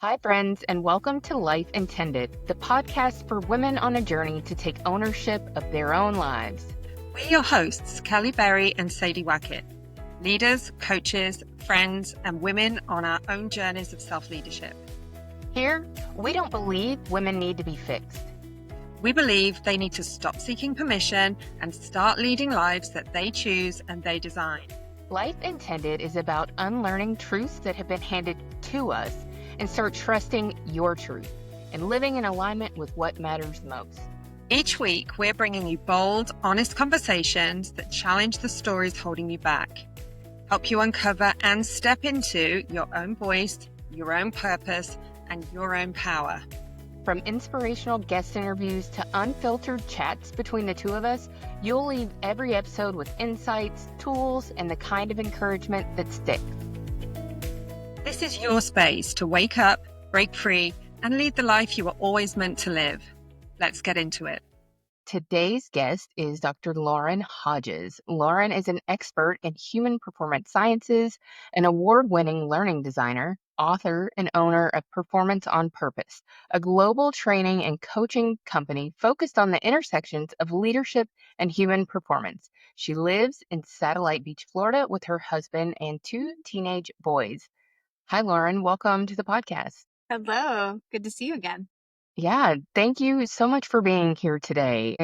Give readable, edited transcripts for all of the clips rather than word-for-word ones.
Hi, friends, and welcome to Life Intended, the podcast for women on a journey to take ownership of their own lives. We're your hosts, Kelly Berry and Sadie Wackett, leaders, coaches, friends, and women on our own journeys of self-leadership. Here, we don't believe women need to be fixed. We believe they need to stop seeking permission and start leading lives that they choose and they design. Life Intended is about unlearning truths that have been handed to us and start trusting your truth and living in alignment with what matters most. Each week, we're bringing you bold, honest conversations that challenge the stories holding you back, help you uncover and step into your own voice, your own purpose, and your own power. From inspirational guest interviews to unfiltered chats between the two of us, you'll leave every episode with insights, tools, and the kind of encouragement that sticks. This is your space to wake up, break free, and lead the life you were always meant to live. Let's get into it. Today's guest is Dr. Lauren Hodges. Lauren is an expert in human performance sciences, an award-winning learning designer, author, and owner of Performance on Purpose, a global training and coaching company focused on the intersections of leadership and human performance. She lives in Satellite Beach, Florida, with her husband and two teenage boys. Hi, Lauren. Welcome to the podcast. Hello. Good to see you again. Yeah, thank you so much for being here today.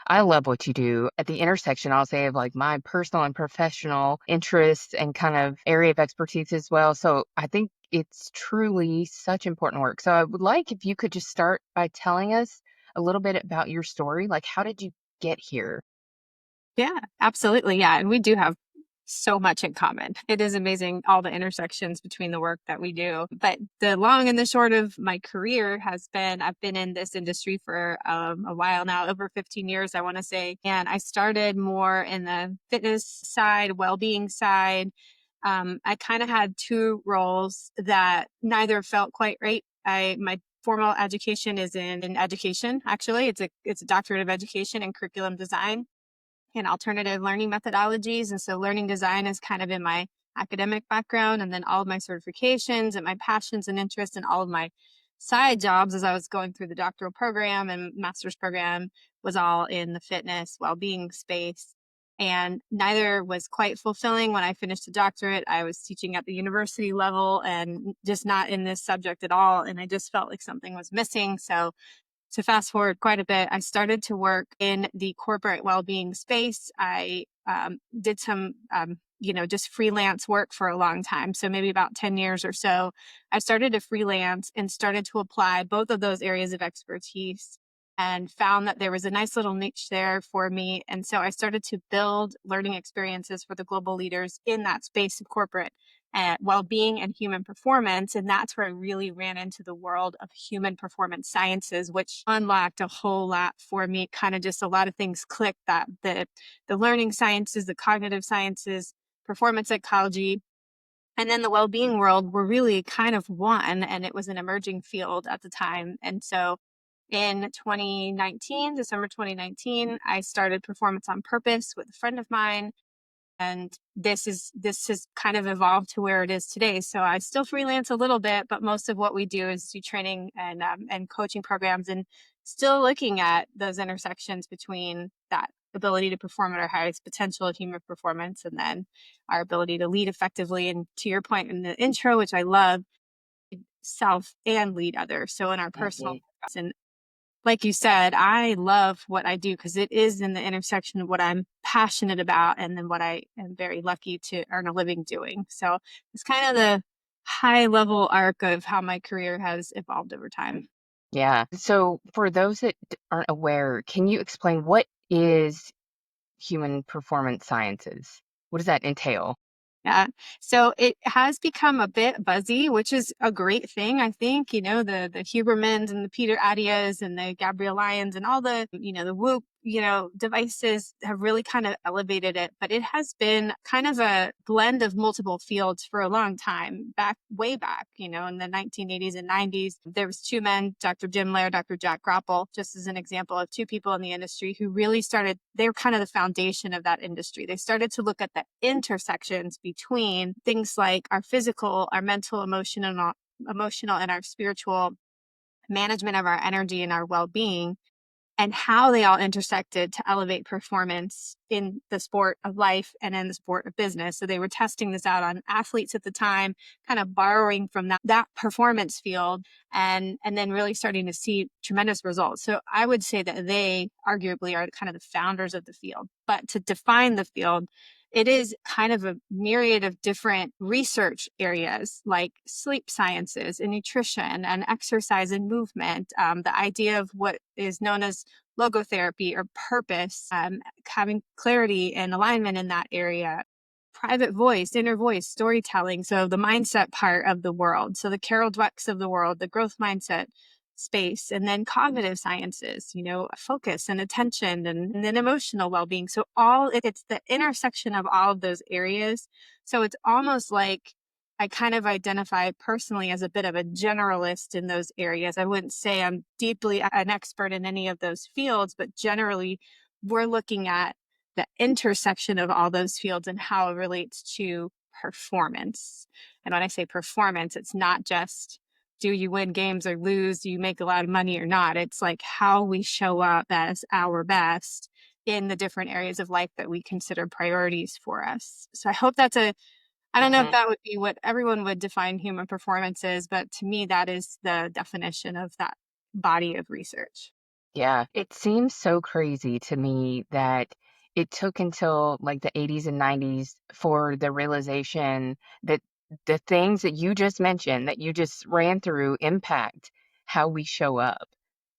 I love what you do at the intersection, I'll say, of like my personal and professional interests and kind of area of expertise as well. So I think it's truly such important work. So I would like if you could just start by telling us a little bit about your story. Like, how did you get here? Yeah, absolutely. Yeah. And we do have so much in common. It is amazing all the intersections between the work that we do. But the long and the short of my career has been I've been in this industry for a while now, over 15 years, I want to say. And I started more in the fitness side, well being side. I kind of had two roles that neither felt quite right. My formal education is in education, actually. It's a doctorate of education in curriculum design and alternative learning methodologies. And so learning design is kind of in my academic background, and then all of my certifications and my passions and interests and all of my side jobs as I was going through the doctoral program and master's program was all in the fitness well-being space. And neither was quite fulfilling. When I finished the doctorate, I was teaching at the university level and just not in this subject at all. And I just felt like something was missing. So to fast forward quite a bit, I started to work in the corporate well-being space. I did some, just freelance work for a long time. So maybe about 10 years or so, I started to freelance and started to apply both of those areas of expertise and found that there was a nice little niche there for me. And so I started to build learning experiences for the global leaders in that space of corporate well-being and human performance. And that's where I really ran into the world of human performance sciences, which unlocked a whole lot for me. Kind of just a lot of things clicked, that the learning sciences, the cognitive sciences, performance psychology, and then the well-being world were really kind of one, and it was an emerging field at the time. And so in 2019, December 2019, I started Performance on Purpose with a friend of mine. And this has kind of evolved to where it is today. So I still freelance a little bit, but most of what we do is do training and coaching programs, and still looking at those intersections between that ability to perform at our highest potential of human performance, and then our ability to lead effectively. And to your point in the intro, which I love, self and lead others. So in our personal and like you said, I love what I do because it is in the intersection of what I'm passionate about and then what I am very lucky to earn a living doing. So it's kind of the high level arc of how my career has evolved over time. Yeah. So for those that aren't aware, can you explain what is human performance sciences? What does that entail? Yeah. So it has become a bit buzzy, which is a great thing. I think, the Hubermans and the Peter Attias and the Gabrielle Lyons and all the, the Whoop, devices have really kind of elevated it, but it has been kind of a blend of multiple fields for a long time, way back, in the 1980s and 90s. There was two men, Dr. Jim Lair, Dr. Jack Grapple, just as an example of two people in the industry who really they were kind of the foundation of that industry. They started to look at the intersections between things like our physical, our mental, emotional, emotional and our spiritual management of our energy and our well-being, and how they all intersected to elevate performance in the sport of life and in the sport of business. So they were testing this out on athletes at the time, kind of borrowing from that performance field, and then really starting to see tremendous results. So I would say that they arguably are kind of the founders of the field. But to define the field, it is kind of a myriad of different research areas like sleep sciences and nutrition and exercise and movement. The idea of what is known as logotherapy or purpose, having clarity and alignment in that area, private voice, inner voice, storytelling. So the mindset part of the world. So the Carol Dwecks of the world, the growth mindset space, and then cognitive sciences, focus and attention, and then emotional well-being. So it's the intersection of all of those areas. So it's almost like I kind of identify personally as a bit of a generalist in those areas. I wouldn't say I'm deeply an expert in any of those fields, but generally we're looking at the intersection of all those fields and how it relates to performance. And when I say performance, it's not just do you win games or lose, do you make a lot of money or not? It's like how we show up as our best in the different areas of life that we consider priorities for us. So I hope I don't know if Mhm. that would be what everyone would define human performance as, but to me, that is the definition of that body of research. Yeah, it seems so crazy to me that it took until like the 80s and 90s for the realization that the things that you just mentioned, that you just ran through, impact how we show up.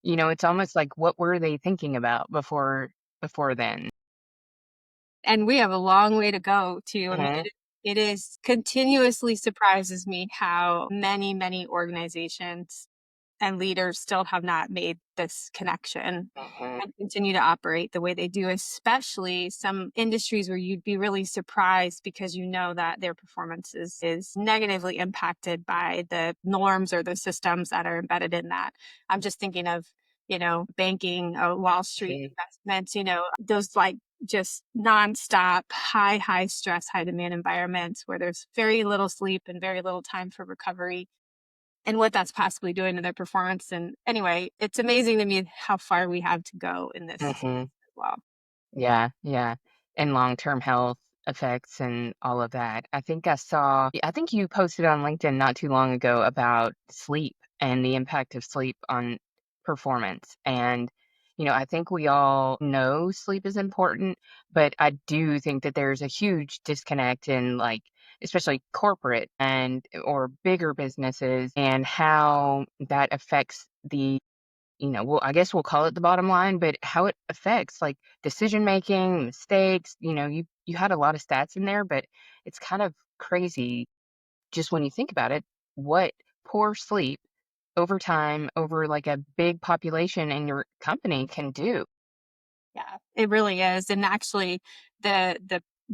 It's almost like what were they thinking about before then? And we have a long way to go too. I mean, Mhm, it is continuously surprises me how many, many organizations and leaders still have not made this connection mhm. and continue to operate the way they do, especially some industries where you'd be really surprised because you know that their performance is negatively impacted by the norms or the systems that are embedded in that. I'm just thinking of, banking, Wall Street Mhm, investments, those like just nonstop, high stress, high demand environments where there's very little sleep and very little time for recovery, and what that's possibly doing to their performance. And anyway, it's amazing to me how far we have to go in this space mhm. as well. Yeah, yeah. And long-term health effects and all of that. I think you posted on LinkedIn not too long ago about sleep and the impact of sleep on performance. And, I think we all know sleep is important, but I do think that there's a huge disconnect in like, especially corporate and or bigger businesses and how that affects well, I guess we'll call it the bottom line, but how it affects like decision making, mistakes, you had a lot of stats in there, but it's kind of crazy just when you think about it, what poor sleep over time, over like a big population in your company can do. Yeah, it really is. And actually, the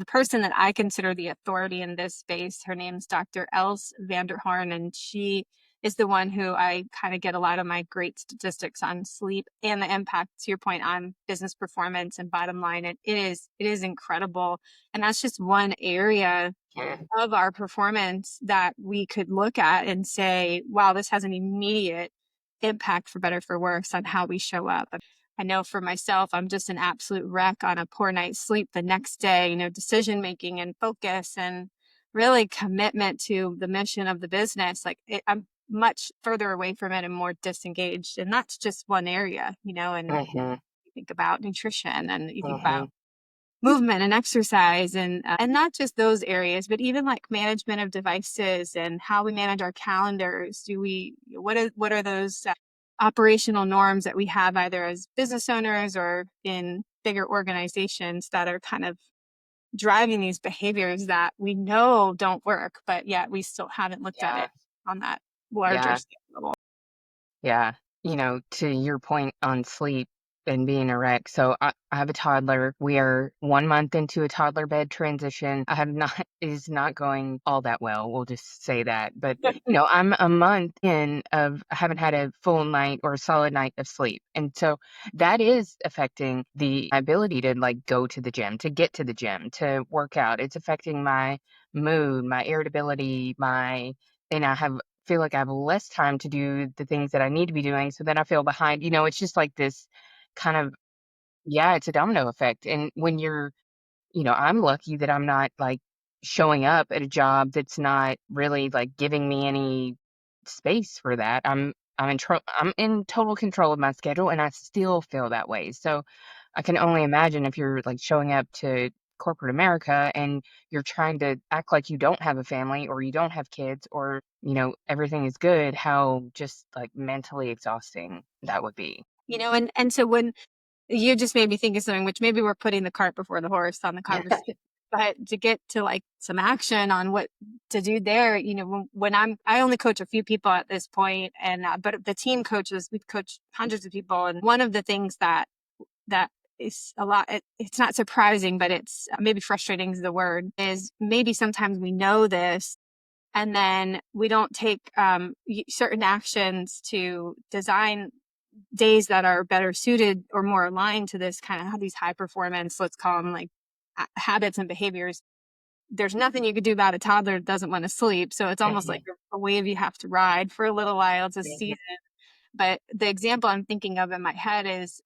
person that I consider the authority in this space, her name's Dr. Els Vanderhorn, and she is the one who I kind of get a lot of my great statistics on sleep and the impact, to your point, on business performance and bottom line. It is incredible. And that's just one area Mhm, of our performance that we could look at and say, wow, this has an immediate impact for better for worse on how we show up. I know for myself, I'm just an absolute wreck on a poor night's sleep the next day, decision making and focus and really commitment to the mission of the business. I'm much further away from it and more disengaged. And that's just one area, and mhm, you think about nutrition and you think about mhm. movement and exercise, and not just those areas, but even like management of devices and how we manage our calendars. What are those operational norms that we have either as business owners or in bigger organizations that are kind of driving these behaviors that we know don't work, but yet we still haven't looked at it Yeah, on that larger yeah. scale level. Yeah. To your point on sleep and being a wreck. So I have a toddler. We are 1 month into a toddler bed transition. I have not, it is not going all that well. We'll just say that. But, I'm a month in of I haven't had a full night or a solid night of sleep. And so that is affecting the ability to like go to the gym, to get to the gym, to work out. It's affecting my mood, my irritability, and I have feel like I have less time to do the things that I need to be doing, so then I feel behind. It's just like this kind of, yeah, it's a domino effect. And when I'm lucky that I'm not, like, showing up at a job that's not really, like, giving me any space for that. I'm in total control of my schedule, and I still feel that way. So, I can only imagine if you're, like, showing up to corporate America and you're trying to act like you don't have a family or you don't have kids or, everything is good, how just, like, mentally exhausting that would be. And so when you just made me think of something, which maybe we're putting the cart before the horse on the conversation. But to get to like some action on what to do there, when I only coach a few people at this point, and but the team coaches, we've coached hundreds of people, and one of the things that is a lot. It's not surprising, but it's maybe frustrating is the word. Is maybe sometimes we know this, and then we don't take certain actions to design days that are better suited or more aligned to this kind of these high performance, let's call them like habits and behaviors. There's nothing you could do about a toddler that doesn't want to sleep. So it's almost like Mhm, a wave you have to ride for a little while to mhm, season. But the example I'm thinking of in my head is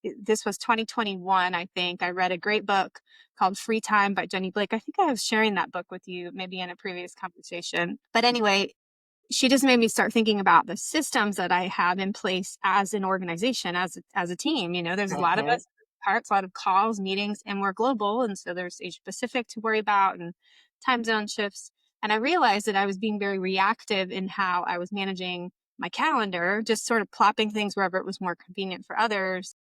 this was 2021, I think. I read a great book called Free Time by Jenny Blake. I think I was sharing that book with you maybe in a previous conversation. But anyway, she just made me start thinking about the systems that I have in place as an organization, as a team. There's a lot of mhm. us parts, a lot of calls, meetings, and we're global. And so there's Asia Pacific to worry about and time zone shifts. And I realized that I was being very reactive in how I was managing my calendar, just sort of plopping things wherever it was more convenient for others.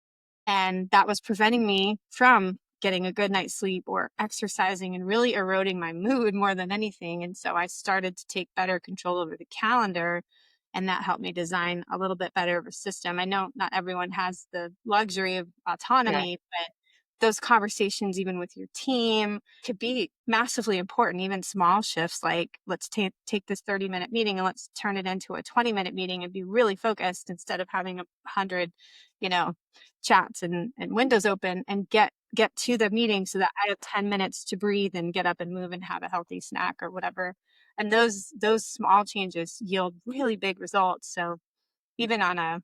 And that was preventing me from getting a good night's sleep or exercising and really eroding my mood more than anything. And so I started to take better control over the calendar. And that helped me design a little bit better of a system. I know not everyone has the luxury of Yeah, autonomy, but those conversations, even with your team, could be massively important. Even small shifts like let's take this 30-minute meeting and let's turn it into a 20-minute meeting and be really focused instead of having 100, you know, chats and windows open, and get to the meeting so that I have 10 minutes to breathe and get up and move and have a healthy snack or whatever. And those small changes yield really big results. So even on a,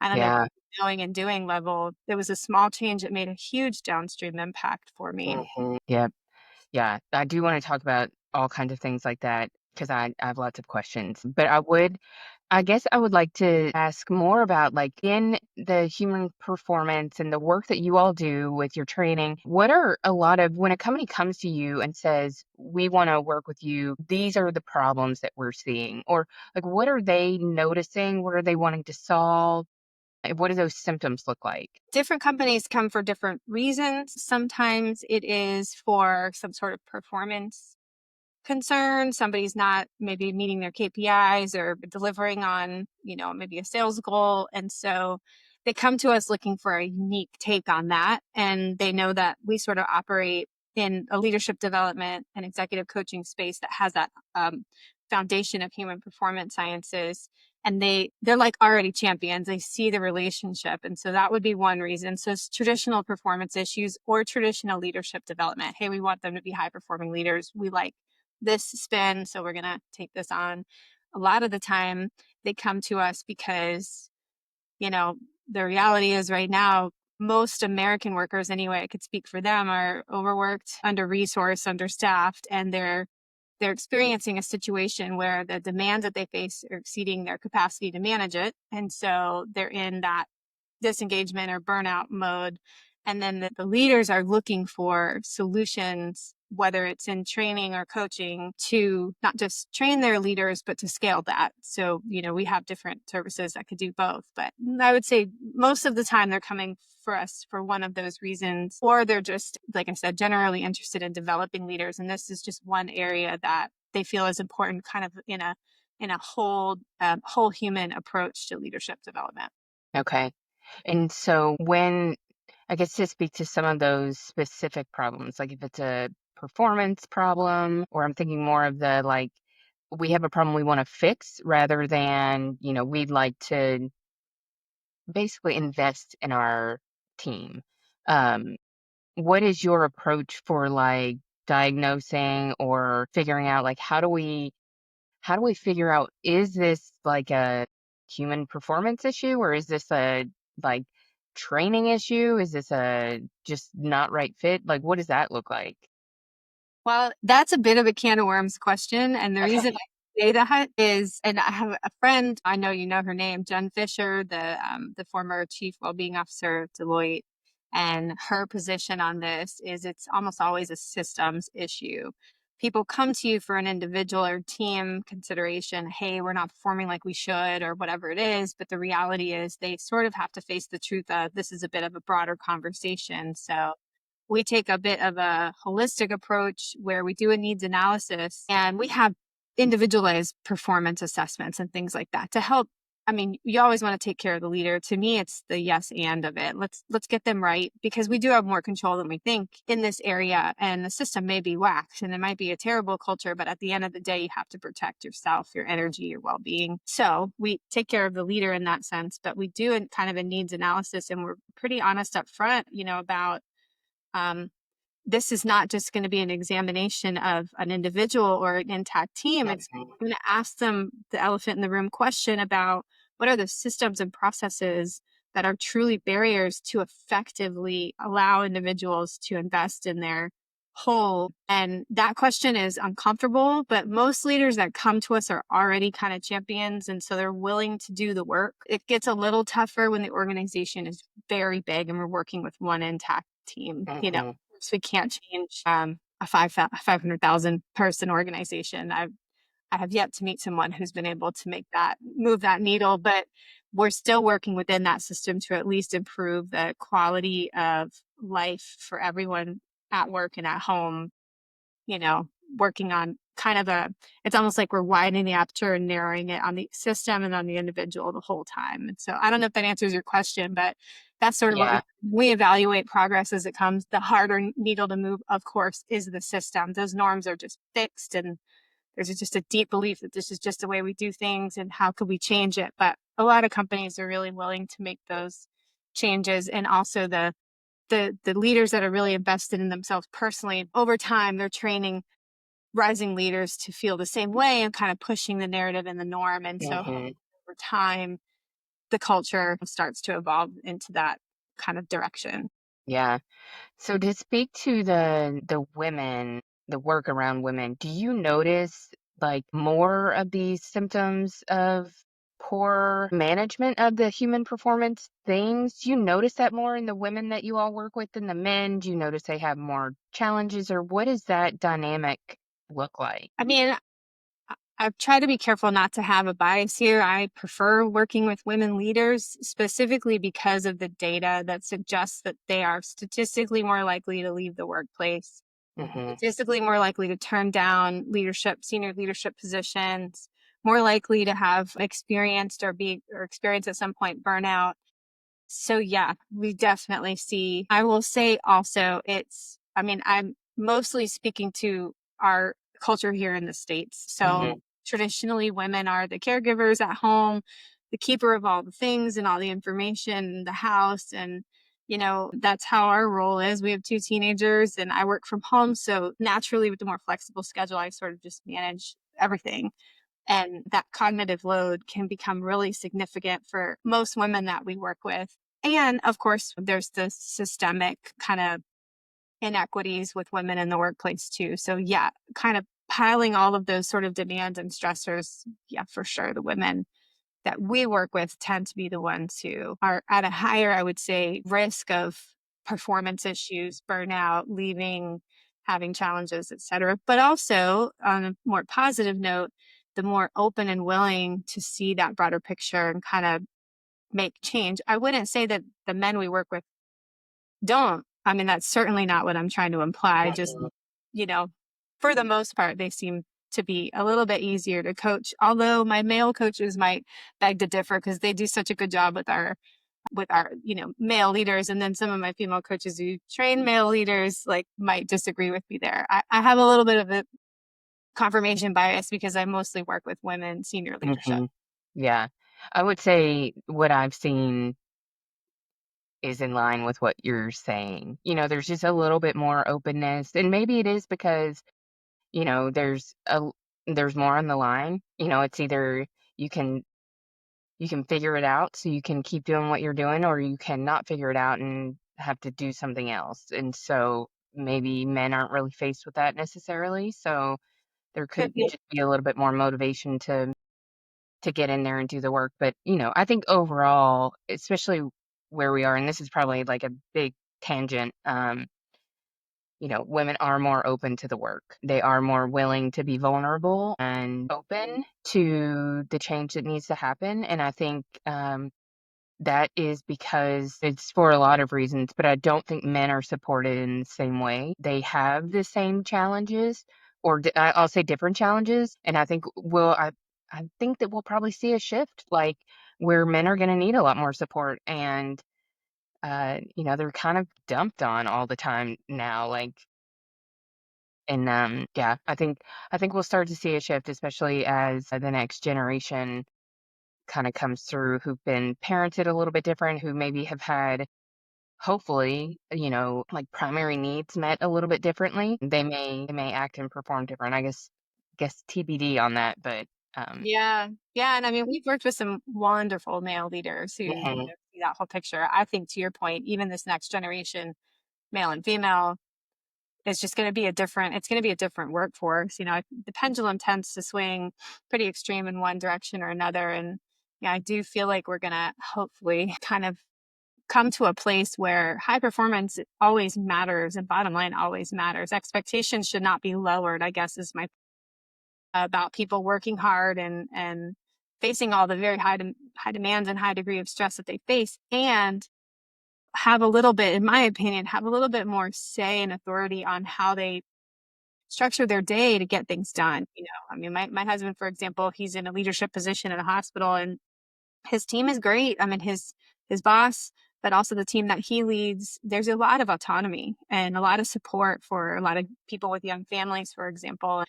I don't know, yeah. knowing and doing level, there was a small change that made a huge downstream impact for me. Mhm. Yep. Yeah, I do wanna talk about all kinds of things like that because I have lots of questions. But I guess I would like to ask more about, like, in the human performance and the work that you all do with your training, what are a lot of when a company comes to you and says, "We wanna work with you, these are the problems that we're seeing," or, like, what are they noticing? What are they wanting to solve? What do those symptoms look like? Different companies come for different reasons. Sometimes it is for some sort of performance concern. Somebody's not maybe meeting their KPIs or delivering on, maybe a sales goal. And so they come to us looking for a unique take on that. And they know that we sort of operate in a leadership development and executive coaching space that has that foundation of human performance sciences. And they're like already champions. They see the relationship. And so that would be one reason. So it's traditional performance issues or traditional leadership development. Hey, we want them to be high performing leaders. We like this spin, so we're going to take this on. A lot of the time they come to us because, you know, the reality is right now, most American workers, anyway, I could speak for them, are overworked, under resourced, understaffed, and they're experiencing a situation where the demands that they face are exceeding their capacity to manage it. And so they're in that disengagement or burnout mode. And then the leaders are looking for solutions, whether it's in training or coaching, to not just train their leaders, but to scale that. So, we have different services that could do both. But I would say most of the time they're coming for us for one of those reasons, or they're just, like I said, generally interested in developing leaders. And this is just one area that they feel is important, kind of in a whole human approach to leadership development. Okay. And so when I guess to speak to some of those specific problems, like if it's a performance problem, or I'm thinking more of the like, we have a problem we want to fix rather than, we'd like to basically invest in our team. Um, what is your approach for like diagnosing or figuring out like how do we figure out, is this like a human performance issue, or is this a like training issue? Is this a just not right fit? Like, what does that look like? Well, that's a bit of a can of worms question. And the reason I say that is, and I have a friend, I know you know her name, Jen Fisher, the former chief wellbeing officer at Deloitte. And her position on this is it's almost always a systems issue. People come to you for an individual or team consideration. Hey, we're not performing like we should, or whatever it is. But the reality is they sort of have to face the truth of this is a bit of a broader conversation. So we take a bit of a holistic approach where we do a needs analysis and we have individualized performance assessments and things like that to help. I mean, you always want to take care of the leader. To me, it's the yes and of it. Let's get them right, because we do have more control than we think in this area, and the system may be whacked and it might be a terrible culture, but at the end of the day, you have to protect yourself, your energy, your well-being. So we take care of the leader in that sense, but we do kind of a needs analysis, and we're pretty honest up front, about um, this is not just going to be an examination of an individual or an intact team. It's Mhm. going to ask them the elephant in the room question about what are the systems and processes that are truly barriers to effectively allow individuals to invest in their whole. And that question is uncomfortable, but most leaders that come to us are already kind of champions. And so they're willing to do the work. It gets a little tougher when the organization is very big and we're working with one intact team. Mhm. So we can't change a 500,000 person organization. I have yet to meet someone who's been able to move that needle, but we're still working within that system to at least improve the quality of life for everyone at work and at home, you know, working on it's almost like we're widening the aperture and narrowing it on the system and on the individual the whole time. And so I don't know if that answers your question, but that's sort of what Yeah. we evaluate progress as it comes. The harder needle to move, of course, is the system. Those norms are just fixed, and there's just a deep belief that this is just the way we do things and how could we change it. But a lot of companies are really willing to make those changes, and also the leaders that are really invested in themselves personally over time, they're training rising leaders to feel the same way and kind of pushing the narrative and the norm. And so Mhm. over time, the culture starts to evolve into that kind of direction. Yeah. So to speak to the women, the work around women, do you notice like more of these symptoms of poor management of the human performance things? Do you notice that more in the women that you all work with than the men? Do you notice they have more challenges, or what does that dynamic look like? I mean, I've tried to be careful not to have a bias here. I prefer working with women leaders specifically because of the data that suggests that they are statistically more likely to leave the workplace, Mhm. statistically more likely to turn down senior leadership positions, more likely to have experienced or experience at some point burnout. So yeah, we definitely see. I will say also I mean, I'm mostly speaking to our culture here in the States. So Mhm. traditionally women are the caregivers at home, the keeper of all the things and all the information in the house. And, that's how our role is. We have two teenagers and I work from home. So naturally with the more flexible schedule, I sort of just manage everything. And that cognitive load can become really significant for most women that we work with. And of course, there's the systemic kind of inequities with women in the workplace too. So, yeah, kind of piling all of those sort of demands and stressors. Yeah, for sure. The women that we work with tend to be the ones who are at a higher, I would say, risk of performance issues, burnout, leaving, having challenges, et cetera. But also, on a more positive note, the more open and willing to see that broader picture and kind of make change. I wouldn't say that the men we work with don't. I mean, that's certainly not what I'm trying to imply. Just, Mhm. you know, for the most part, they seem to be a little bit easier to coach. Although my male coaches might beg to differ because they do such a good job with our male leaders, and then some of my female coaches who train male leaders like might disagree with me there. I have a little bit of a confirmation bias because I mostly work with women senior leadership. Mhm. Yeah. I would say what I've seen is in line with what you're saying. There's just a little bit more openness, and maybe it is because, there's there's more on the line. It's either you can you can figure it out so you can keep doing what you're doing, or you cannot figure it out and have to do something else. And so maybe men aren't really faced with that necessarily. So there Could could be. just be a little bit more motivation to get in there and do the work. But, I think overall, especially where we are, and this is probably like a big tangent, women are more open to the work. They are more willing to be vulnerable and open to the change that needs to happen. And I think that is because it's for a lot of reasons, but I don't think men are supported in the same way. They have the same challenges, or I'll say different challenges. And I think that we'll probably see a shift, like where men are going to need a lot more support, and they're kind of dumped on all the time now, like. And yeah, I think we'll start to see a shift, especially as the next generation kind of comes through, who've been parented a little bit different, who maybe have had, hopefully, like primary needs met a little bit differently. They may act and perform different. I guess TBD on that, but Yeah. Yeah. And I mean, we've worked with some wonderful male leaders who, mhm, see that whole picture. I think to your point, even this next generation, male and female, is just going to be it's going to be a different workforce. The pendulum tends to swing pretty extreme in one direction or another. And yeah, I do feel like we're going to hopefully kind of come to a place where high performance always matters and bottom line always matters. Expectations should not be lowered, I guess, is my about people working hard and facing all the very high demands and high degree of stress that they face, and have a little bit, in my opinion, have a little bit more say and authority on how they structure their day to get things done. I mean, my husband, for example, he's in a leadership position at a hospital, and his team is great. I mean, his boss, but also the team that he leads, there's a lot of autonomy and a lot of support for a lot of people with young families, for example.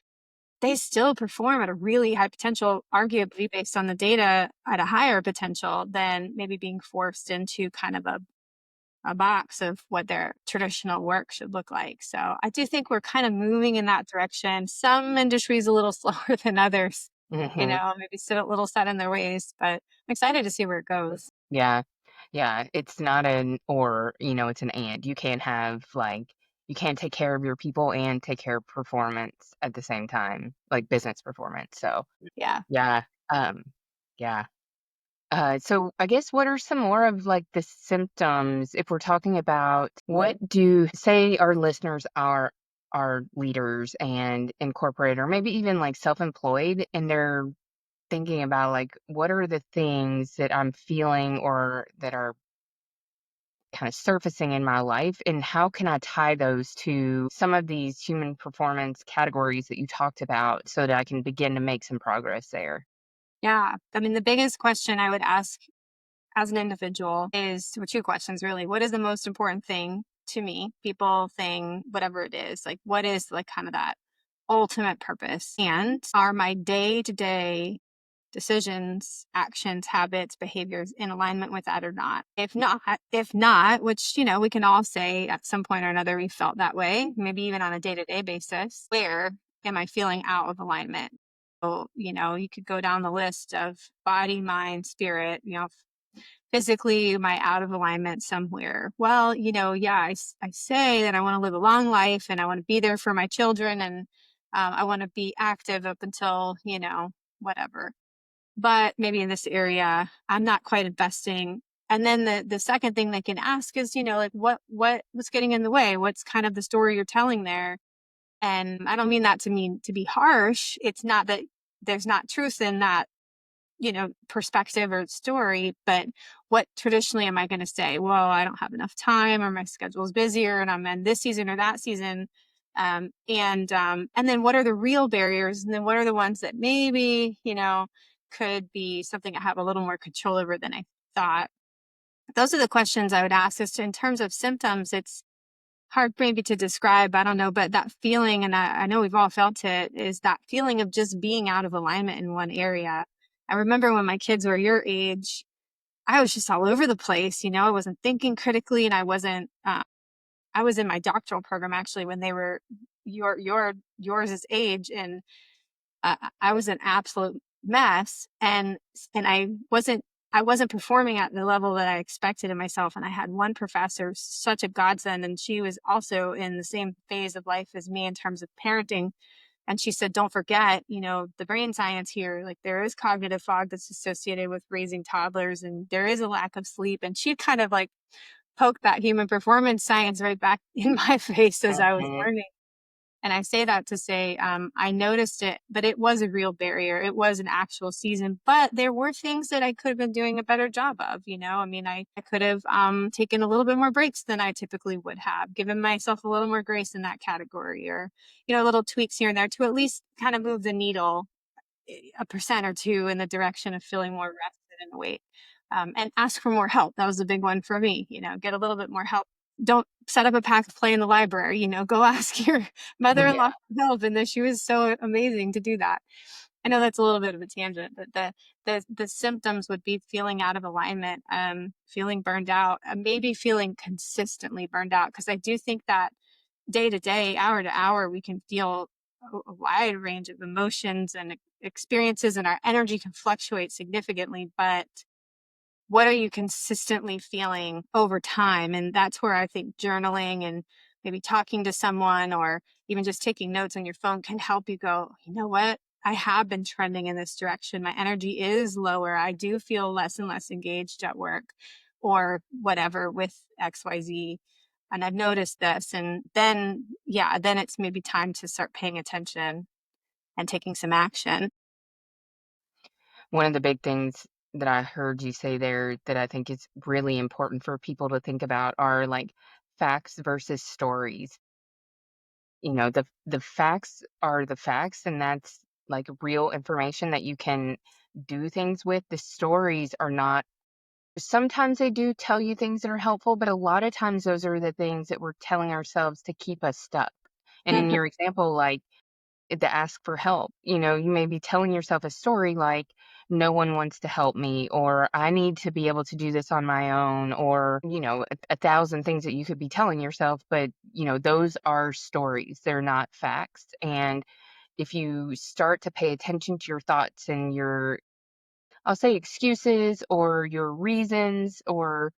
They still perform at a really high potential, arguably based on the data, at a higher potential than maybe being forced into kind of a box of what their traditional work should look like. So I do think we're kind of moving in that direction. Some industries a little slower than others, mhm. maybe still a little set in their ways, but I'm excited to see where it goes. Yeah. Yeah, it's not an or, it's an and. You can't take care of your people and take care of performance at the same time, like business performance. So, Yeah. yeah, yeah. So I guess what are some more of like the symptoms if we're talking about what do say our listeners are leaders and incorporate, or maybe even like self-employed, and they're thinking about like what are the things that I'm feeling or that are kind of surfacing in my life, and how can I tie those to some of these human performance categories that you talked about so that I can begin to make some progress there. Yeah. I mean, the biggest question I would ask as an individual is, or two questions really. What is the most important thing to me? People, thing, whatever it is. Like, what is like kind of that ultimate purpose? And are my day to day decisions, actions, habits, behaviors in alignment with that or not? If not, which, we can all say at some point or another we felt that way, maybe even on a day to day basis, where am I feeling out of alignment? So, you could go down the list of body, mind, spirit, physically, am I out of alignment somewhere? Well, yeah, I say that I want to live a long life and I want to be there for my children, and I want to be active up until, whatever. But maybe in this area, I'm not quite investing. And then the second thing they can ask is, like what's getting in the way? What's kind of the story you're telling there? And I don't mean that to mean to be harsh. It's not that there's not truth in that, perspective or story, but what traditionally am I going to say? Well, I don't have enough time, or my schedule is busier and I'm in this season or that season. And then what are the real barriers? And then what are the ones that maybe, could be something I have a little more control over than I thought? Those are the questions I would ask. As to, in terms of symptoms, it's hard maybe to describe. I don't know, but that feeling, and I know we've all felt it, is that feeling of just being out of alignment in one area. I remember when my kids were your age, I was just all over the place. I wasn't thinking critically, and I wasn't. I was in my doctoral program actually when they were yours' age, and I was an absolute mess, and I wasn't performing at the level that I expected of myself. And I had one professor, such a godsend, and she was also in the same phase of life as me in terms of parenting. And she said, don't forget, the brain science here, like there is cognitive fog that's associated with raising toddlers, and there is a lack of sleep. And she kind of like poked that human performance science right back in my face as I was Mhm. learning. And I say that to say, I noticed it, but it was a real barrier. It was an actual season, but there were things that I could have been doing a better job of. I mean, I could have taken a little bit more breaks than I typically would have, given myself a little more grace in that category, or, little tweaks here and there to at least kind of move the needle a percent or two in the direction of feeling more rested and awake. And ask for more help. That was a big one for me, get a little bit more help. Don't set up a pack of play in the library, go ask your mother-in-law Yeah. for help. And then she was so amazing to do that. I know that's a little bit of a tangent, but the symptoms would be feeling out of alignment, feeling burned out, maybe feeling consistently burned out. Because I do think that day to day, hour to hour, we can feel a wide range of emotions and experiences, and our energy can fluctuate significantly. But what are you consistently feeling over time? And that's where I think journaling and maybe talking to someone, or even just taking notes on your phone, can help you go, you know what? I have been trending in this direction. My energy is lower. I do feel less and less engaged at work or whatever with XYZ. And I've noticed this. And then, yeah, then it's maybe time to start paying attention and taking some action. One of the big things that I heard you say there that I think is really important for people to think about are like facts versus stories. The facts are the facts, and that's like real information that you can do things with. The stories are not. Sometimes they do tell you things that are helpful, but a lot of times those are the things that we're telling ourselves to keep us stuck. And in your example, like the ask for help. You may be telling yourself a story like, no one wants to help me, or I need to be able to do this on my own, or, a thousand things that you could be telling yourself. But, those are stories, they're not facts. And if you start to pay attention to your thoughts and I'll say excuses or your reasons or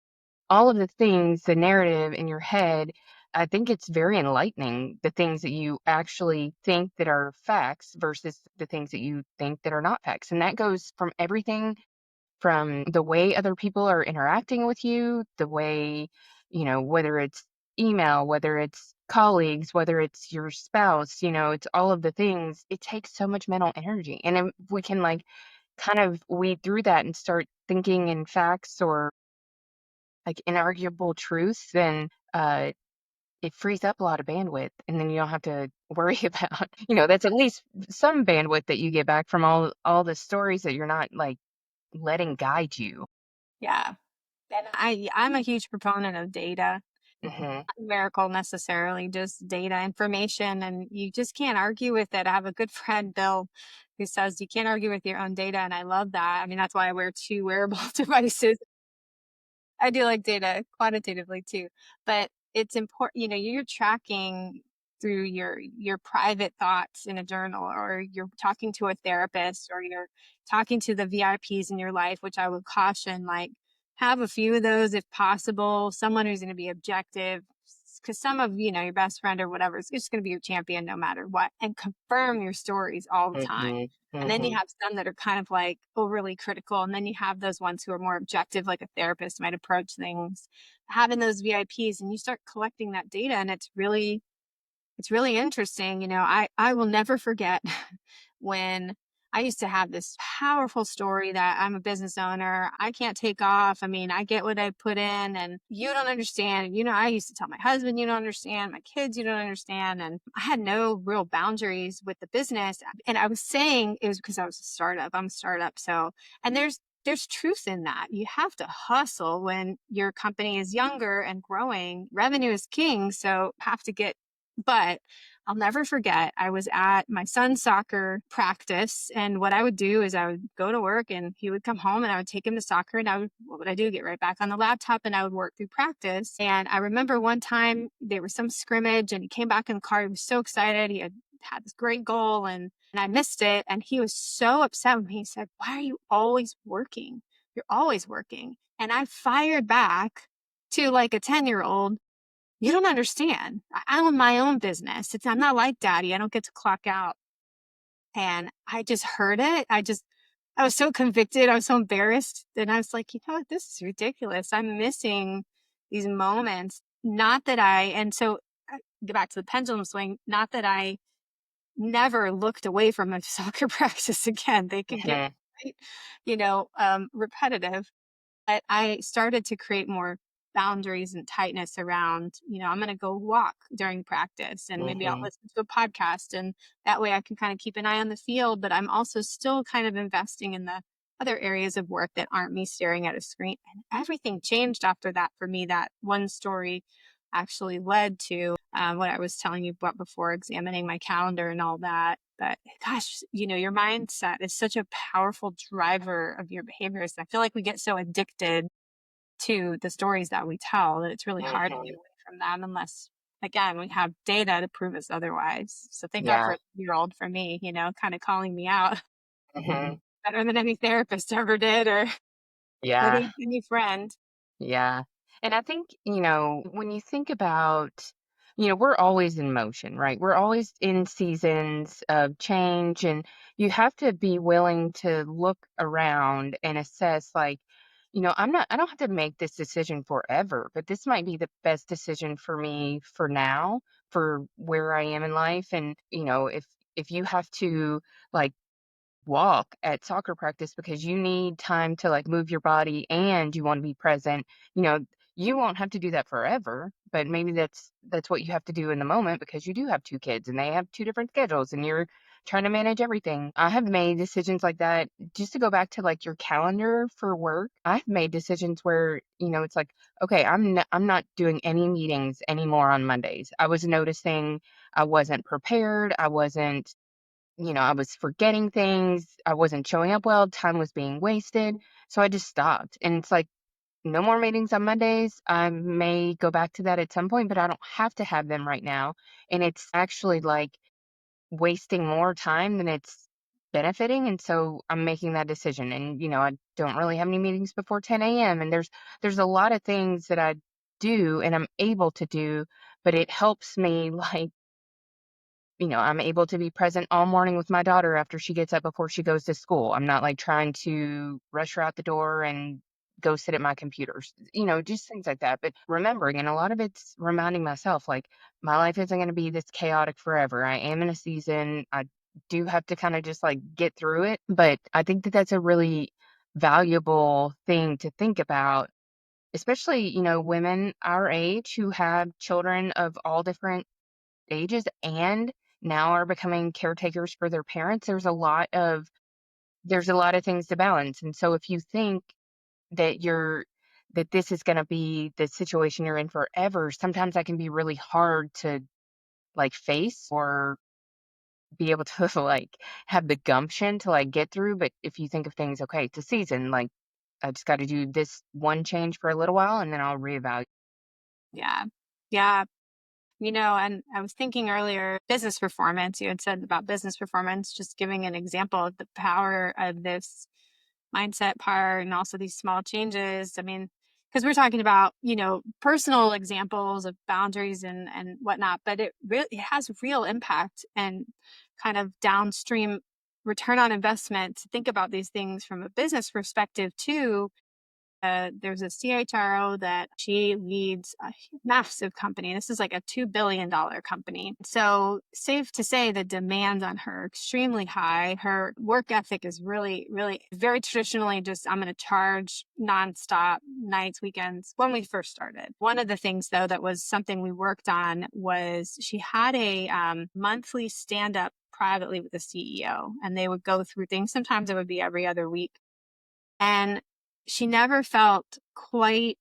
all of the things, the narrative in your head, I think it's very enlightening, the things that you actually think that are facts versus the things that you think that are not facts. And that goes from everything from the way other people are interacting with you, the way, whether it's email, whether it's colleagues, whether it's your spouse, it's all of the things. It takes so much mental energy. And if we can like kind of weed through that and start thinking in facts or like inarguable truths, then it frees up a lot of bandwidth, and then you don't have to worry about, that's at least some bandwidth that you get back from all the stories that you're not like letting guide you. Yeah. And I'm a huge proponent of data, Hmm. not numerical necessarily, just data information, and you just can't argue with it. I have a good friend, Bill, who says you can't argue with your own data, and I love that. I mean, that's why I wear two wearable devices. I do like data quantitatively too, but it's important, you're tracking through your private thoughts in a journal, or you're talking to a therapist, or you're talking to the VIPs in your life, which I would caution, like, have a few of those if possible, someone who's going to be objective, because some of, your best friend or whatever is just going to be your champion no matter what, and confirm your stories all the time. Hmm. And then you Hmm. have some that are kind of like overly critical. And then you have those ones who are more objective, like a therapist might approach things. Having those VIPs, and you start collecting that data, and it's really interesting. I will never forget when I used to have this powerful story that I'm a business owner. I can't take off. I mean, I get what I put in, and you don't understand. I used to tell my husband, you don't understand, my kids, you don't understand. And I had no real boundaries with the business. And I was saying it was because I was a startup. I'm a startup. So, and there's truth in that. You have to hustle when your company is younger and growing. Revenue is king. So have to get, but I'll never forget, I was at my son's soccer practice, and what I would do is I would go to work, and he would come home, and I would take him to soccer, and what would I do? Get right back on the laptop, and I would work through practice. And I remember one time there was some scrimmage, and he came back in the car. He was so excited. He had had this great goal and I missed it. And he was so upset with me. He said, "Why are you always working? You're always working." And I fired back to like a 10-year-old. "You don't understand. I own my own business. I'm not like daddy. I don't get to clock out." And I just heard it. I was so convicted. I was so embarrassed. And I was like, you know what? This is ridiculous. I'm missing these moments. Not that and so get back to the pendulum swing, not that I never looked away from a soccer practice again. They could get, Mhm. quite, repetitive. But I started to create more boundaries and tightness around, I'm going to go walk during practice and maybe I'll Mhm. listen to a podcast. And that way I can kind of keep an eye on the field, but I'm also still kind of investing in the other areas of work that aren't me staring at a screen. And everything changed after that for me. That one story actually led to what I was telling you about before, examining my calendar and all that. But gosh, your mindset is such a powerful driver of your behaviors. I feel like we get so addicted to the stories that we tell that it's really hard to get Mhm. away from them unless, again, we have data to prove us otherwise. So thank God for Yeah. a year old for me, kind of calling me out Mhm. better than any therapist ever did or Yeah. any friend. Yeah. And I think, when you think about, we're always in motion, right? We're always in seasons of change, and you have to be willing to look around and assess, like, I don't have to make this decision forever, but this might be the best decision for me for now, for where I am in life. And, if you have to, like, walk at soccer practice because you need time to like move your body and you want to be present, you know, you won't have to do that forever, but maybe that's what you have to do in the moment because you do have two kids and they have two different schedules and you're trying to manage everything. I have made decisions like that. Just to go back to like your calendar for work, I've made decisions where, it's like, okay, I'm not doing any meetings anymore on Mondays. I was noticing I wasn't prepared. I was forgetting things. I wasn't showing up well. Time was being wasted. So I just stopped. And it's like, no more meetings on Mondays. I may go back to that at some point, but I don't have to have them right now. And it's actually like wasting more time than it's benefiting. And so I'm making that decision. And, I don't really have any meetings before 10 a.m. And there's a lot of things that I do and I'm able to do, but it helps me like I'm able to be present all morning with my daughter after she gets up before she goes to school. I'm not like trying to rush her out the door and go sit at my computers, just things like that. But remembering, and a lot of it's reminding myself, like, my life isn't going to be this chaotic forever. I am in a season. I do have to kind of just like get through it. But I think that that's a really valuable thing to think about, especially, women our age who have children of all different ages and now are becoming caretakers for their parents. There's a lot of things to balance. And so if you think that this is going to be the situation you're in forever, sometimes that can be really hard to like face or be able to like have the gumption to like get through. But if you think of things, okay, it's a season, like I just got to do this one change for a little while and then I'll reevaluate. Yeah. Yeah. And I was thinking earlier, business performance, you had said about business performance, just giving an example of the power of this mindset part and also these small changes. I mean, because we're talking about, personal examples of boundaries and whatnot, but it has real impact and kind of downstream return on investment to think about these things from a business perspective too. There's a CHRO that she leads a massive company. This is like a $2 billion company. So safe to say the demand on her extremely high. Her work ethic is really, really very traditionally just, I'm going to charge nonstop nights, weekends when we first started. One of the things though, that was something we worked on was she had a monthly stand up privately with the CEO and they would go through things. Sometimes it would be every other week. And she never felt quite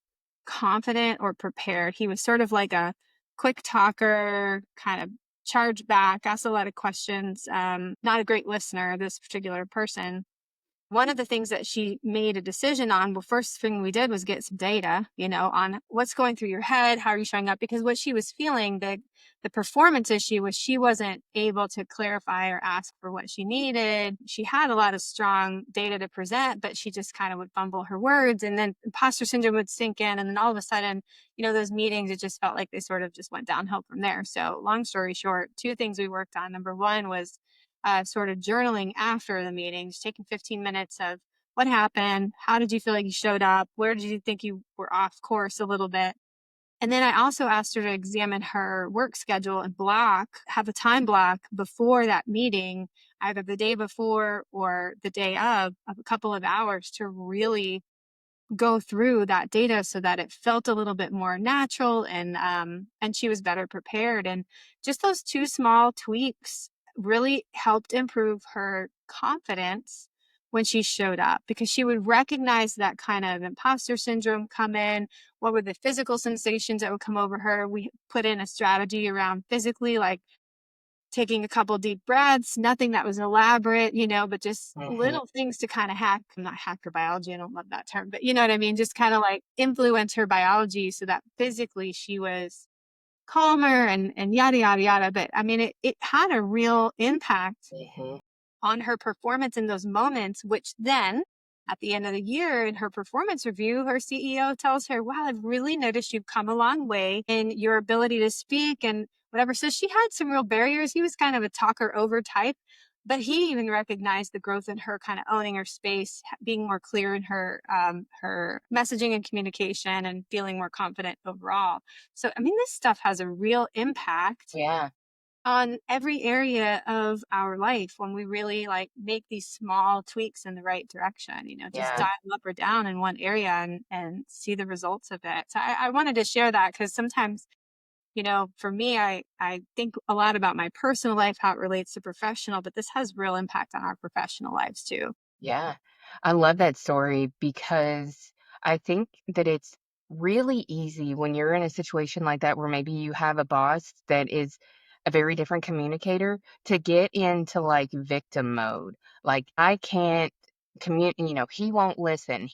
confident or prepared. He was sort of like a quick talker, kind of charge back, asked a lot of questions. Not a great listener, this particular person. one of the things that she made a decision on, well, first thing we did was get some data, on what's going through your head, how are you showing up? Because what she was feeling, the performance issue was she wasn't able to clarify or ask for what she needed. She had a lot of strong data to present, but she just kind of would fumble her words, and then imposter syndrome would sink in. And then all of a sudden, those meetings, it just felt like they sort of just went downhill from there. So long story short, two things we worked on. Number one was sort of journaling after the meeting, just taking 15 minutes of what happened, how did you feel like you showed up, where did you think you were off course a little bit. And then I also asked her to examine her work schedule and have a time block before that meeting, either the day before or the day of a couple of hours, to really go through that data so that it felt a little bit more natural, and she was better prepared. And just those two small tweaks really helped improve her confidence when she showed up, because she would recognize that kind of imposter syndrome come in. What were the physical sensations that would come over her? We put in a strategy around physically, like taking a couple deep breaths, nothing that was elaborate, but just Hmm. little things to kind of not hack her biology. I don't love that term, but you know what I mean? Just kind of like influence her biology so that physically she was calmer and yada, yada, yada. But I mean, it had a real impact Hmm. on her performance in those moments, which then at the end of the year in her performance review, her CEO tells her, wow, I've really noticed you've come a long way in your ability to speak and whatever. So she had some real barriers. He was kind of a talker over type, but he even recognized the growth in her kind of owning her space, being more clear in her messaging and communication, and feeling more confident overall. So, I mean, this stuff has a real impact Yeah. on every area of our life when we really like make these small tweaks in the right direction, just Yeah. dial up or down in one area and see the results of it. So I wanted to share that because sometimes, for me, I think a lot about my personal life, how it relates to professional, but this has real impact on our professional lives too. Yeah. I love that story because I think that it's really easy when you're in a situation like that where maybe you have a boss that is a very different communicator to get into like victim mode. Like, I can't he won't listen.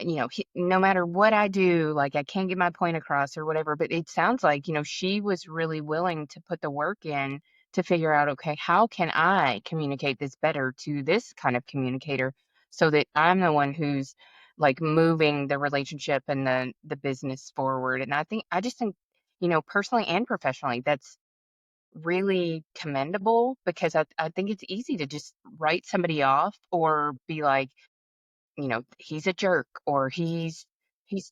No matter what I do, like, I can't get my point across or whatever. But it sounds like, she was really willing to put the work in to figure out, okay, how can I communicate this better to this kind of communicator so that I'm the one who's like moving the relationship and the business forward. And I just think, personally and professionally, that's really commendable because I think it's easy to just write somebody off or be like, he's a jerk or he's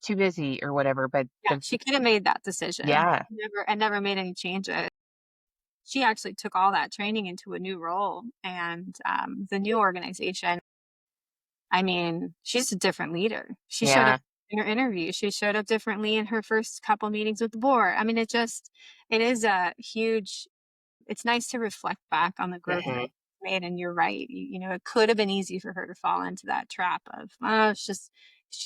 too busy or whatever. But Yeah, she could have made that decision, yeah. and never made any changes. She actually took all that training into a new role, and the new organization, I mean, she's a different leader. She showed up Yeah. in her interview. She showed up differently in her first couple meetings with the board. I mean, it is a huge, it's nice to reflect back on the growth that Hmm. she made. And you're right. It could have been easy for her to fall into that trap of, oh, it's just,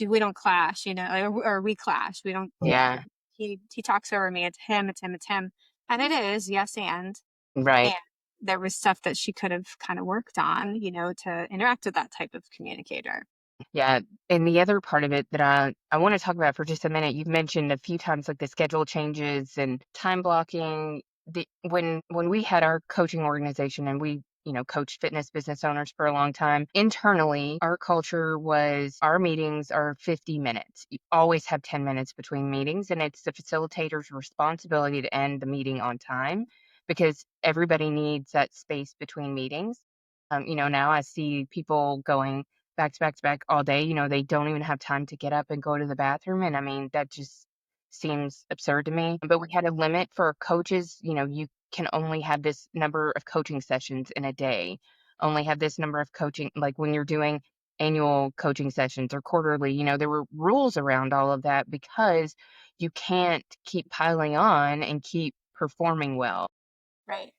we don't clash, or we clash. We don't, Yeah. he talks over me. It's him, it's him, it's him. And it is, yes. And Right. there was stuff that she could have kind of worked on, to interact with that type of communicator. Yeah, and the other part of it that I want to talk about for just a minute, you've mentioned a few times like the schedule changes and time blocking. When we had our coaching organization and we, coached fitness business owners for a long time, internally, our culture was our meetings are 50 minutes. You always have 10 minutes between meetings, and it's the facilitator's responsibility to end the meeting on time because everybody needs that space between meetings. Now I see people going back to back to back all day. They don't even have time to get up and go to the bathroom. And I mean, that just seems absurd to me. But we had a limit for coaches. You can only have this number of coaching sessions in a day, only have this number of coaching, like when you're doing annual coaching sessions or quarterly, there were rules around all of that because you can't keep piling on and keep performing well. Right.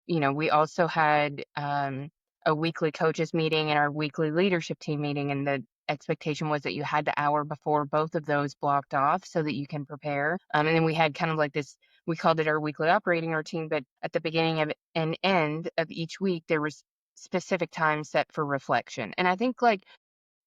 We also had a weekly coaches meeting and our weekly leadership team meeting, and the expectation was that you had the hour before both of those blocked off so that you can prepare. And then we had kind of like this, we called it our weekly operating routine, but at the beginning of and end of each week, there was specific time set for reflection. And I think like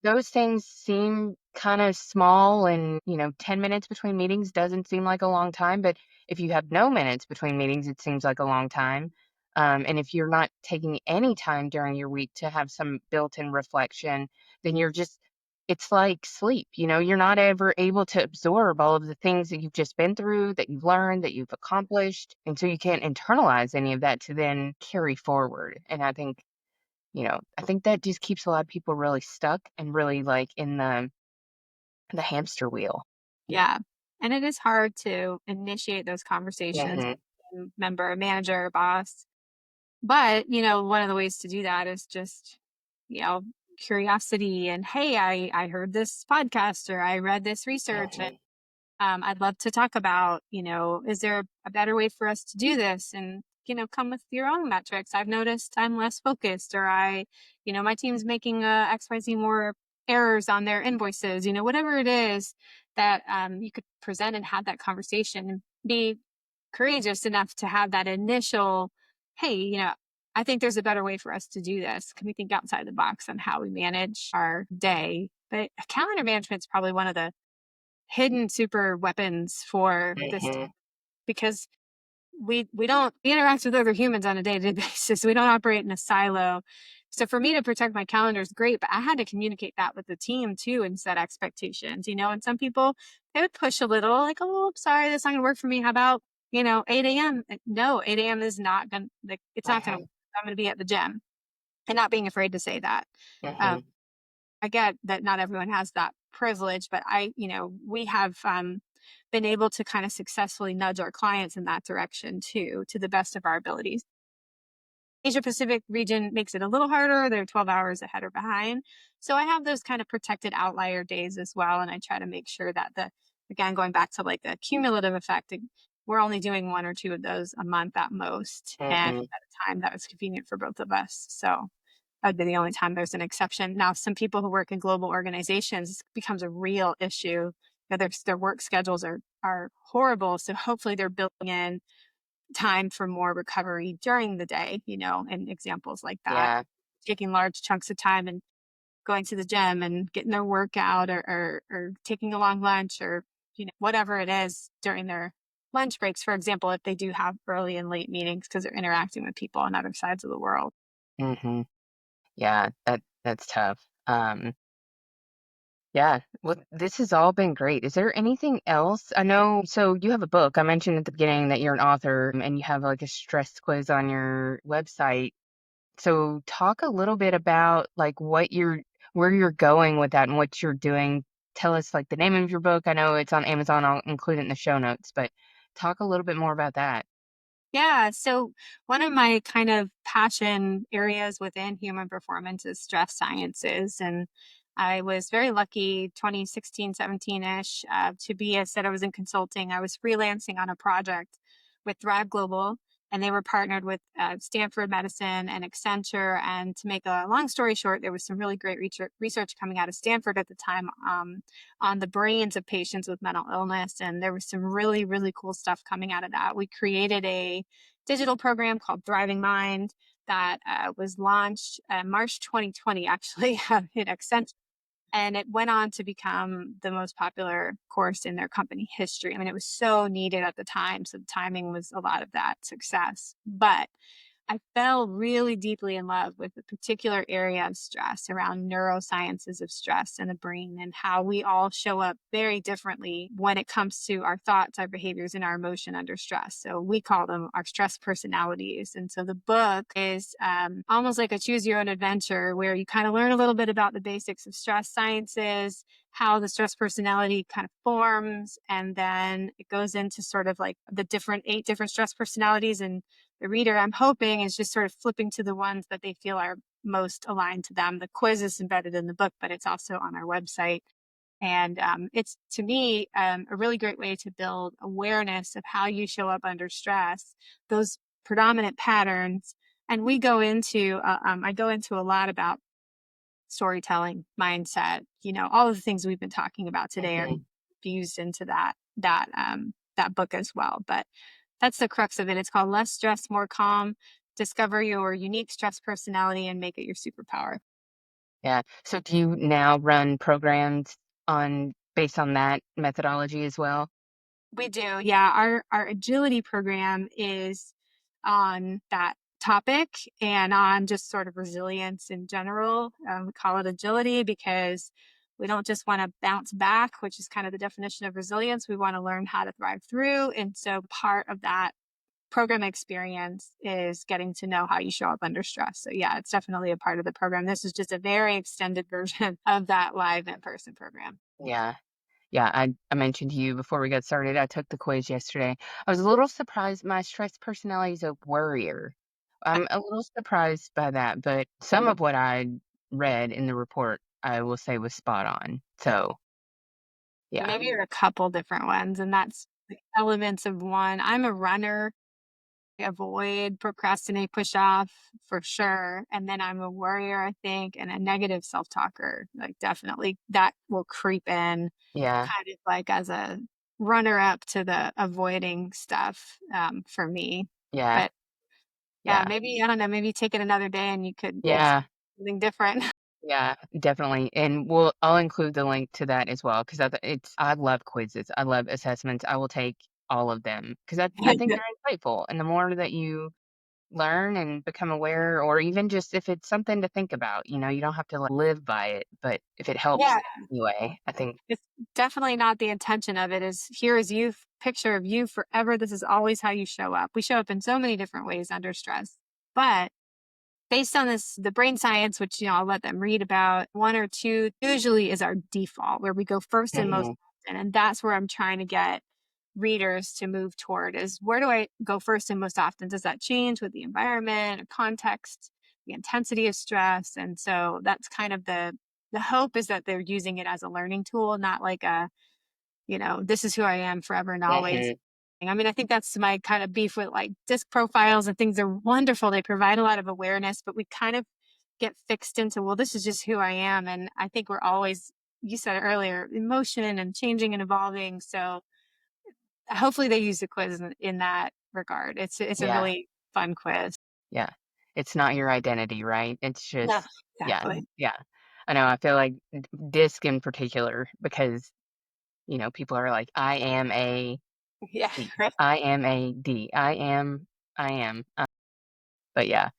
those things seem kind of small and, 10 minutes between meetings doesn't seem like a long time, but if you have no minutes between meetings, it seems like a long time. And if you're not taking any time during your week to have some built-in reflection, then it's like sleep, you're not ever able to absorb all of the things that you've just been through, that you've learned, that you've accomplished. And so you can't internalize any of that to then carry forward. And I think that just keeps a lot of people really stuck and really like in the hamster wheel. Yeah. And it is hard to initiate those conversations Mhm. with a member, a manager, a boss. But, one of the ways to do that is just, you know, curiosity and, hey, I heard this podcast or I read this research. Mhm. I'd love to talk about, is there a better way for us to do this? And, come with your own metrics. I've noticed I'm less focused, or my team's making XYZ more errors on their invoices, whatever it is that you could present and have that conversation and be courageous enough to have that initial, hey, I think there's a better way for us to do this. Can we think outside the box on how we manage our day? But calendar management is probably one of the hidden super weapons for this, Mhm. because we interact with other humans on a day-to-day basis. We don't operate in a silo. So for me to protect my calendar is great, but I had to communicate that with the team too and set expectations, and some people, they would push a little like, oh, I'm sorry, that's not gonna work for me. How about 8 a.m.? No, 8 a.m. is not gonna, like, it's not gonna, Mhm. I'm gonna be at the gym, and not being afraid to say that. um, Mhm. I get that not everyone has that privilege, but we have been able to kind of successfully nudge our clients in that direction too, to the best of our abilities. Asia Pacific region makes it a little harder. They're 12 hours ahead or behind. So I have those kind of protected outlier days as well. And I try to make sure that again, going back to like a cumulative effect, we're only doing one or two of those a month at most. And Mhm. at a time that was convenient for both of us. So that'd be the only time there's an exception. Now, some people who work in global organizations, this becomes a real issue. Their work schedules are horrible. So hopefully they're building in time for more recovery during the day, and examples like that. Yeah. Taking large chunks of time and going to the gym and getting their workout, or taking a long lunch, or whatever it is during their lunch breaks, for example, if they do have early and late meetings because they're interacting with people on other sides of the world. Mhm. Yeah, that's tough. Yeah. Well, this has all been great. Is there anything else? I know, so you have a book. I mentioned at the beginning that you're an author, and you have like a stress quiz on your website. So talk a little bit about like where you're going with that and what you're doing. Tell us like the name of your book. I know it's on Amazon. I'll include it in the show notes, but talk a little bit more about that. Yeah. So one of my kind of passion areas within human performance is stress sciences. And I was very lucky 2016, 17-ish, to be, I said, I was in consulting. I was freelancing on a project with Thrive Global, and they were partnered with Stanford Medicine and Accenture. And to make a long story short, there was some really great research coming out of Stanford at the time, on the brains of patients with mental illness. And there was some really, really cool stuff coming out of that. We created a digital program called Thriving Mind that was launched March 2020, actually, in Accenture. And it went on to become the most popular course in their company history. I mean, it was so needed at the time. So the timing was a lot of that success. But I fell really deeply in love with a particular area of stress around neurosciences of stress in the brain, and how we all show up very differently when it comes to our thoughts, our behaviors, and our emotion under stress. So we call them our stress personalities. And so the book is almost like a choose your own adventure, where you kind of learn a little bit about the basics of stress sciences, how the stress personality kind of forms, and then it goes into sort of like the 8 different stress personalities. And the reader, I'm hoping, is just sort of flipping to the ones that they feel are most aligned to them. The quiz is embedded in the book, but it's also on our website. And it's, to me, a really great way to build awareness of how you show up under stress, those predominant patterns. And I go into a lot about storytelling, mindset, all of the things we've been talking about today are Mhm. fused into that book as well. But that's the crux of it. It's called Less Stress, More Calm. Discover your unique stress personality and make it your superpower. Yeah. So do you now run programs on based on that methodology as well? We do, yeah. Our agility program is on that topic and on just sort of resilience in general. We call it agility because we don't just want to bounce back, which is kind of the definition of resilience. We want to learn how to thrive through. And so part of that program experience is getting to know how you show up under stress. So yeah, it's definitely a part of the program. This is just a very extended version of that live in-person program. Yeah. Yeah, I mentioned to you before we got started, I took the quiz yesterday. I was a little surprised. My stress personality is a worrier. I'm a little surprised by that, but some of what I read in the report, I will say was spot on. So, yeah. Maybe you're a couple different ones, and that's the elements of one. I'm a runner. I avoid, procrastinate, push off for sure. And then I'm a worrier, I think, and a negative self talker. Like, definitely that will creep in Yeah. kind of like as a runner up to the avoiding stuff for me. Yeah. But yeah, Yeah. maybe, I don't know, maybe take it another day and you could say Yeah. something different. Yeah, definitely. And I'll include the link to that as well because I love quizzes. I love assessments. I will take all of them because I think they're insightful. And the more that you learn and become aware, or even just if it's something to think about, you don't have to like, live by it, but if it helps Yeah. anyway, I think, It's definitely not the intention of it is here is you, picture of you forever. This is always how you show up. We show up in so many different ways under stress. But based on this, the brain science, which I'll let them read about, one or two usually is our default, where we go first and most mhm, often. And that's where I'm trying to get readers to move toward is where do I go first and most often? Does that change with the environment or context, the intensity of stress? And so that's kind of the hope is that they're using it as a learning tool, not like a, this is who I am forever and always. mhm, I mean, I think that's my kind of beef with like disc profiles and things are wonderful. They provide a lot of awareness, but we kind of get fixed into, well, this is just who I am. And I think we're always, you said it earlier, emotion and changing and evolving. So hopefully they use the quiz in that regard. It's a yeah, really fun quiz. yeah. It's not your identity, right? It's No, just, yeah, exactly. yeah. I know. I feel like disc in particular because, people are like, I am a Yeah, C. right. I am a D. I am. But yeah,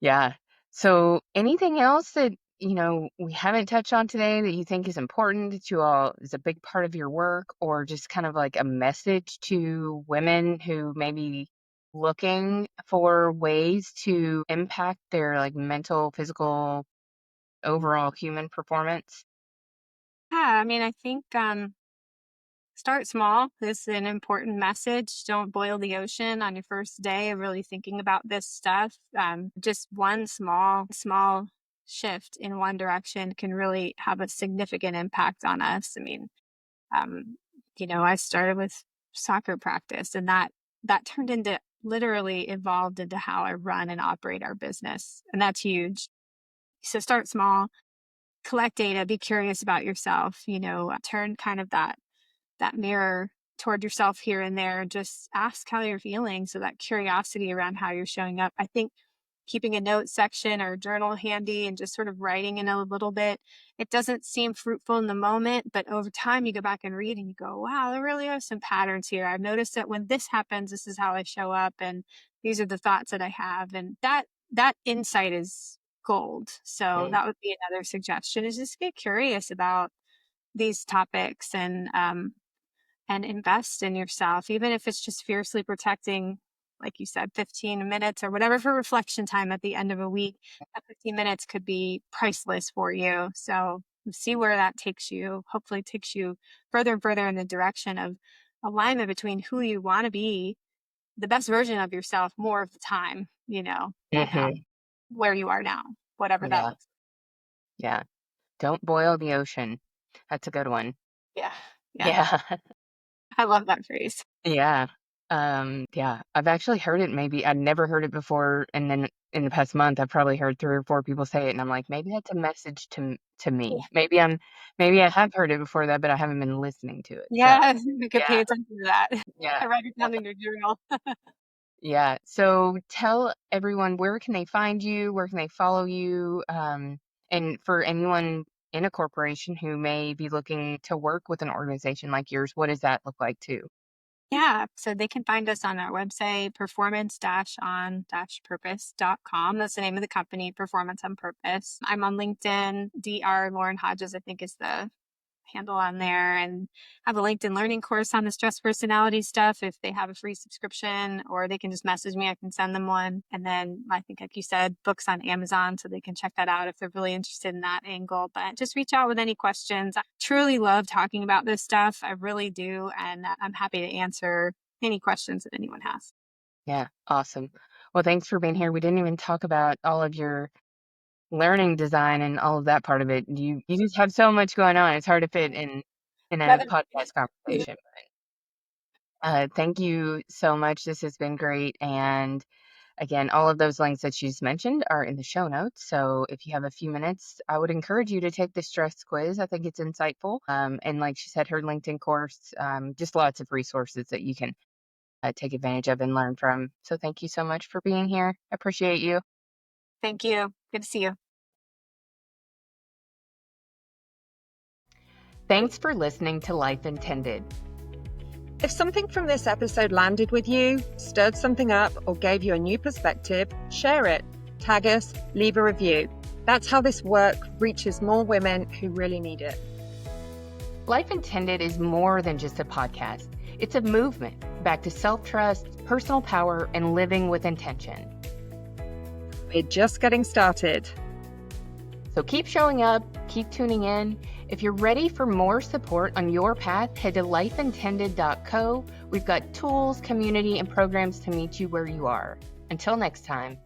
yeah. So anything else that, we haven't touched on today that you think is important that you all is a big part of your work or just kind of like a message to women who may be looking for ways to impact their like mental, physical, overall human performance? Yeah, I mean, I think start small. This is an important message. Don't boil the ocean on your first day of really thinking about this stuff. Just one small shift in one direction can really have a significant impact on us. I mean, um, I started with soccer practice, and that turned into literally evolved into how I run and operate our business, and that's huge. So start small, collect data, be curious about yourself. Turn kind of that mirror toward yourself here and there. Just ask how you're feeling. So that curiosity around how you're showing up. I think keeping a note section or journal handy and just sort of writing in a little bit, it doesn't seem fruitful in the moment, but over time you go back and read and you go, wow, there really are some patterns here. I've noticed that when this happens, this is how I show up. And these are the thoughts that I have. And that insight is gold. So Mm, that would be another suggestion is just get curious about these topics and invest in yourself, even if it's just fiercely protecting, like you said, 15 minutes or whatever for reflection time at the end of a week. That 15 minutes could be priceless for you. So see where that takes you. Hopefully, it takes you further and further in the direction of alignment between who you want to be, the best version of yourself more of the time, and mhm, where you are now, whatever that yeah, looks yeah. Don't boil the ocean. That's a good one. like. Yeah. Yeah. Yeah. I love that phrase. Yeah. Yeah. I've actually heard it maybe I'd never heard it before, and then in the past month, I've probably heard 3 or 4 people say it, and I'm like, "Maybe that's a message to Yeah. me. Maybe I have heard it before that, but I haven't been listening to it." So, Yeah. You could pay yeah, attention to that. yeah, I write it down in definitely. your journal. Yeah. So tell everyone where can they find you? Where can they follow you? And for anyone in a corporation who may be looking to work with an organization like yours, what does that look like too? Yeah, so they can find us on our website, performance-on-purpose.com. That's the name of the company, Performance on Purpose. I'm on LinkedIn. Dr. Lauren Hodges, I think, is the handle on there, and have a LinkedIn learning course on the stress personality stuff if they have a free subscription, or they can just message me. I can send them one. And then I think, like you said, books on Amazon, so they can check that out if they're really interested in that angle. But just reach out with any questions. I truly love talking about this stuff. I really do. And I'm happy to answer any questions that anyone has. Yeah, awesome. Well, thanks for being here. We didn't even talk about all of your learning design and all of that part of it. You just have so much going on. It's hard to fit in a Another podcast conversation. Thank you so much. This has been great. And again, all of those links that she's mentioned are in the show notes. So if you have a few minutes, I would encourage you to take the stress quiz. I think it's insightful. And like she said, her LinkedIn course, just lots of resources that you can take advantage of and learn from. So thank you so much for being here. I appreciate you. Thank you. Good to see you. Thanks for listening to Life Intended. If something from this episode landed with you, stirred something up, or gave you a new perspective, share it, tag us, leave a review. That's how this work reaches more women who really need it. Life Intended is more than just a podcast. It's a movement back to self-trust, personal power, and living with intention. We're just getting started. So keep showing up, keep tuning in. If you're ready for more support on your path, head to lifeintended.co. We've got tools, community, and programs to meet you where you are. Until next time.